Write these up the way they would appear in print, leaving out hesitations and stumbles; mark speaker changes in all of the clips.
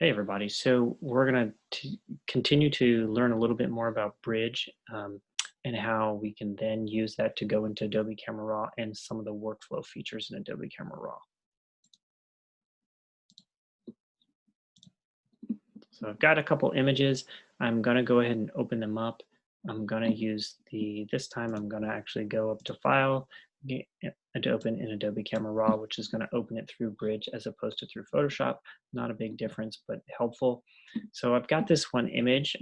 Speaker 1: Hey everybody. So we're going to continue to learn a little bit more about Bridge and how we can then use that to go into Adobe Camera Raw and some of the workflow features in Adobe Camera Raw. So I've got a couple images. I'm going to go ahead and open them up. I'm going to use this time I'm going to actually go up to File, get it to open in Adobe Camera Raw, which is going to open it through Bridge as opposed to through Photoshop. Not a big difference, but helpful. So I've got this one image.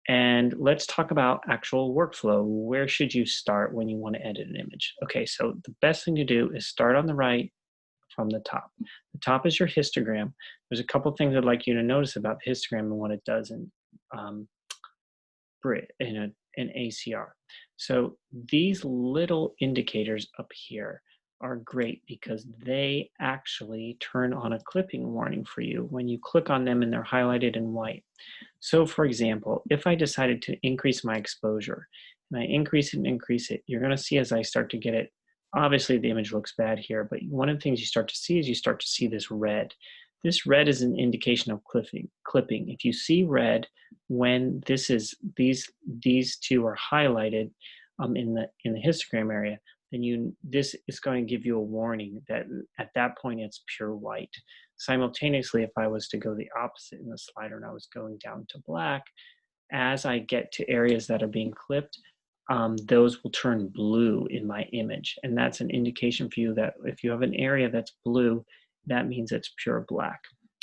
Speaker 1: And let's talk about actual workflow. Where should you start when you want to edit an image? Okay, so the best thing to do is start on the right from the top. The top is your histogram. There's a couple things I'd like you to notice about the histogram and what it does um, in ACR. So these little indicators up here are great because they actually turn on a clipping warning for you when you click on them and they're highlighted in white. So for example, if I decided to increase my exposure and I increase it and increase it, you're going to see as I start to get it, obviously the image looks bad here, but one of the things you start to see is you start to see this red. This red is an indication of clipping. If you see red when these two are highlighted in the histogram area, then this is going to give you a warning that at that point it's pure white. Simultaneously, if I was to go the opposite in the slider and I was going down to black, as I get to areas that are being clipped, those will turn blue in my image. And that's an indication for you that if you have an area that's blue, that means it's pure black,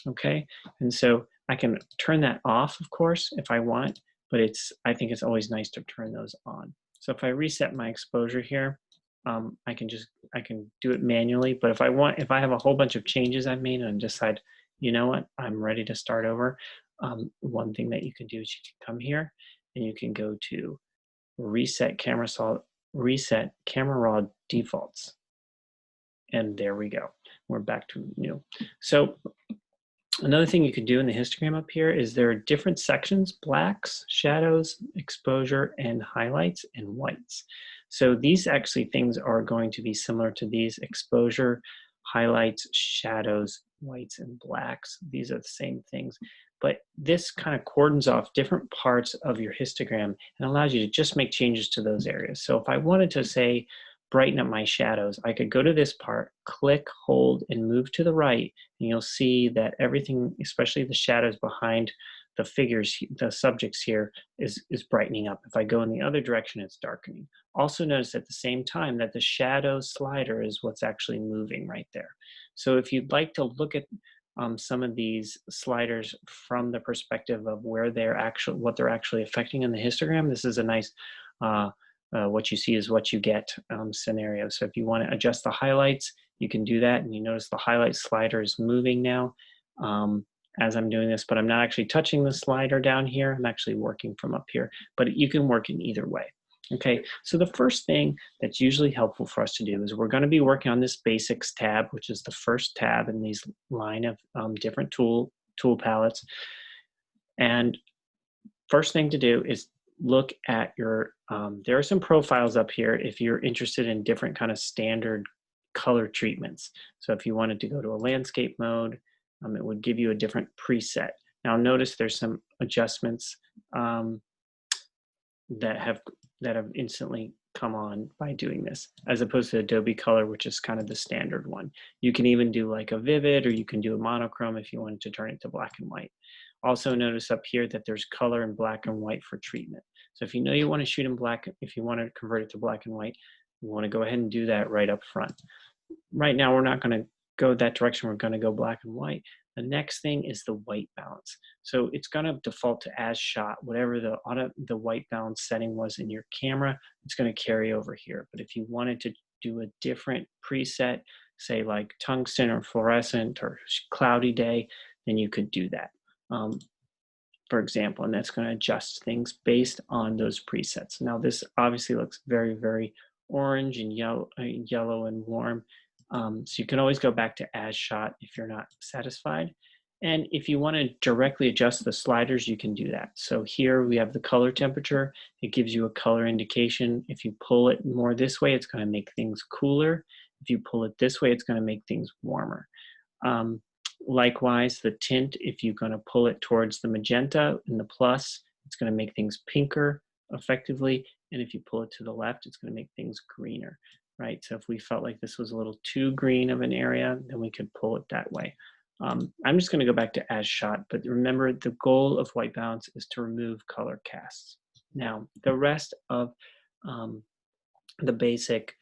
Speaker 1: okay? And so I can turn that off, of course, if I want, but I think it's always nice to turn those on. So if I reset my exposure here, I can do it manually, but if I have a whole bunch of changes I've made and decide, you know what, I'm ready to start over, one thing that you can do is you can come here and you can go to reset camera raw defaults. And there we go. We're back to new. So another thing you could do in the histogram up here is there are different sections: blacks, shadows, exposure, and highlights, and whites. So these actually things are going to be similar to these: exposure, highlights, shadows, whites, and blacks. These are the same things. But this kind of cordons off different parts of your histogram and allows you to just make changes to those areas. So if I wanted to say, brighten up my shadows, I could go to this part, click, hold, and move to the right, and you'll see that everything, especially the shadows behind the figures, the subjects here, is brightening up. If I go in the other direction, it's darkening. Also notice at the same time that the shadow slider is what's actually moving right there. So if you'd like to look at some of these sliders from the perspective of what they're actually affecting in the histogram, this is a nice what you see is what you get scenario. So if you want to adjust the highlights, you can do that, and you notice the highlight slider is moving now as I'm doing this, but I'm not actually touching the slider down here. I'm actually working from up here, but you can work in either way. Okay, so the first thing that's usually helpful for us to do is we're going to be working on this Basics tab, which is the first tab in these line of different tool palettes. And first thing to do is look at your, there are some profiles up here if you're interested in different kind of standard color treatments. So if you wanted to go to a landscape mode, it would give you a different preset. Now notice there's some adjustments that have instantly come on by doing this, as opposed to Adobe Color, which is kind of the standard one. You can even do like a vivid, or you can do a monochrome if you wanted to turn it to black and white. Also notice up here that there's color in black and white for treatment. So if you know you want to shoot in black, if you want to convert it to black and white, you want to go ahead and do that right up front. Right now, we're not going to go that direction. We're going to go black and white. The next thing is the white balance. So it's going to default to as shot, whatever the white balance setting was in your camera, it's going to carry over here. But if you wanted to do a different preset, say like tungsten or fluorescent or cloudy day, then you could do that, for example, and that's going to adjust things based on those presets. Now this obviously looks very, very orange and yellow and warm. So you can always go back to as shot if you're not satisfied. And if you want to directly adjust the sliders, you can do that. So here we have the color temperature. It gives you a color indication. If you pull it more this way, it's going to make things cooler. If you pull it this way, it's going to make things warmer. Likewise, the tint, if you're going to pull it towards the magenta and the plus, it's going to make things pinker effectively. And if you pull it to the left, it's going to make things greener, right? So if we felt like this was a little too green of an area, then we could pull it that way. I'm just going to go back to as shot, but remember the goal of white balance is to remove color casts. Now, the rest of the basic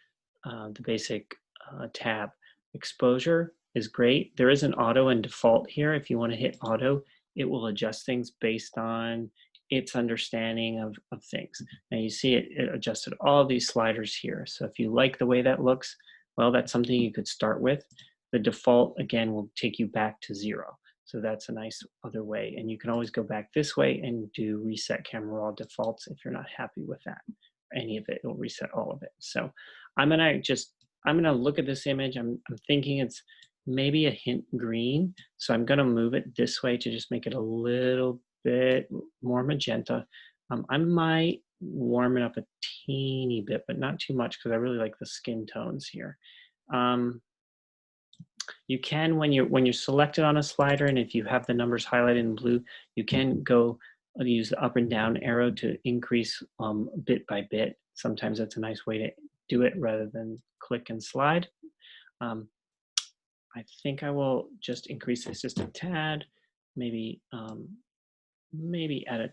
Speaker 1: tab, exposure is great. There is an auto and default here. If you want to hit auto, it will adjust things based on its understanding of things. Now you see it adjusted all these sliders here. So if you like the way that looks, well, that's something you could start with. The default, again, will take you back to 0. So that's a nice other way. And you can always go back this way and do reset camera raw defaults if you're not happy with that. Any of it, it'll reset all of it. So I'm gonna look at this image. I'm thinking it's maybe a hint green. So I'm gonna move it this way to just make it a little bit more magenta. I might warm it up a teeny bit, but not too much because I really like the skin tones here. You can, when you're selected on a slider, and if you have the numbers highlighted in blue, you can go use the up and down arrow to increase bit by bit. Sometimes that's a nice way to do it rather than click and slide. I think I will just increase this just a tad, maybe add a,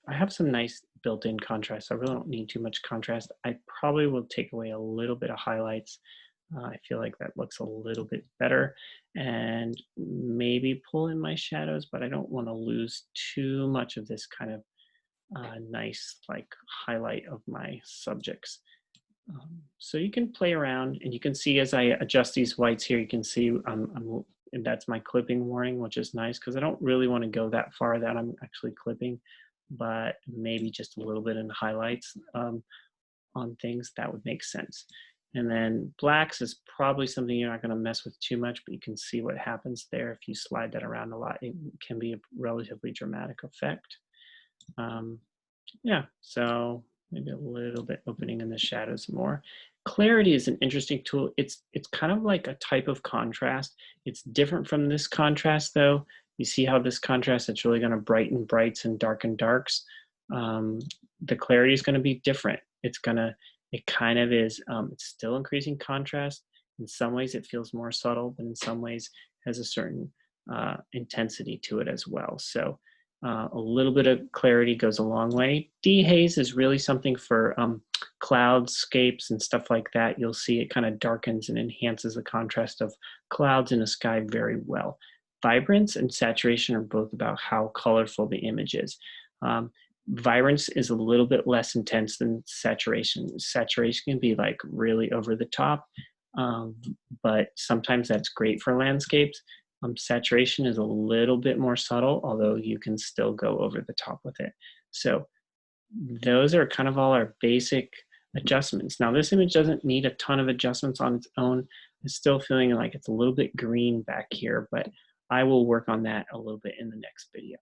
Speaker 1: I have some nice built-in contrast, so I really don't need too much contrast. I probably will take away a little bit of highlights. I feel like that looks a little bit better, and maybe pull in my shadows, but I don't want to lose too much of this kind of nice like highlight of my subjects. So you can play around, and you can see as I adjust these whites here, you can see and that's my clipping warning, which is nice because I don't really want to go that far that I'm actually clipping, but maybe just a little bit in highlights on things that would make sense. And then blacks is probably something you're not going to mess with too much, but you can see what happens there. If you slide that around a lot, it can be a relatively dramatic effect. Yeah, so maybe a little bit opening in the shadows more. Clarity is an interesting tool. It's kind of like a type of contrast. It's different from this contrast though. You see how this contrast, it's really going to brighten brights and darken darks. The clarity is going to be different. It kind of is, it's still increasing contrast. In some ways it feels more subtle, but in some ways has a certain intensity to it as well. So a little bit of clarity goes a long way. Dehaze is really something for cloudscapes and stuff like that. You'll see it kind of darkens and enhances the contrast of clouds in a sky very well. Vibrance and saturation are both about how colorful the image is. Vibrance is a little bit less intense than saturation. Saturation can be like really over the top, but sometimes that's great for landscapes. Saturation is a little bit more subtle, although you can still go over the top with it. So those are kind of all our basic adjustments. Now this image doesn't need a ton of adjustments on its own. I'm still feeling like it's a little bit green back here, but I will work on that a little bit in the next video.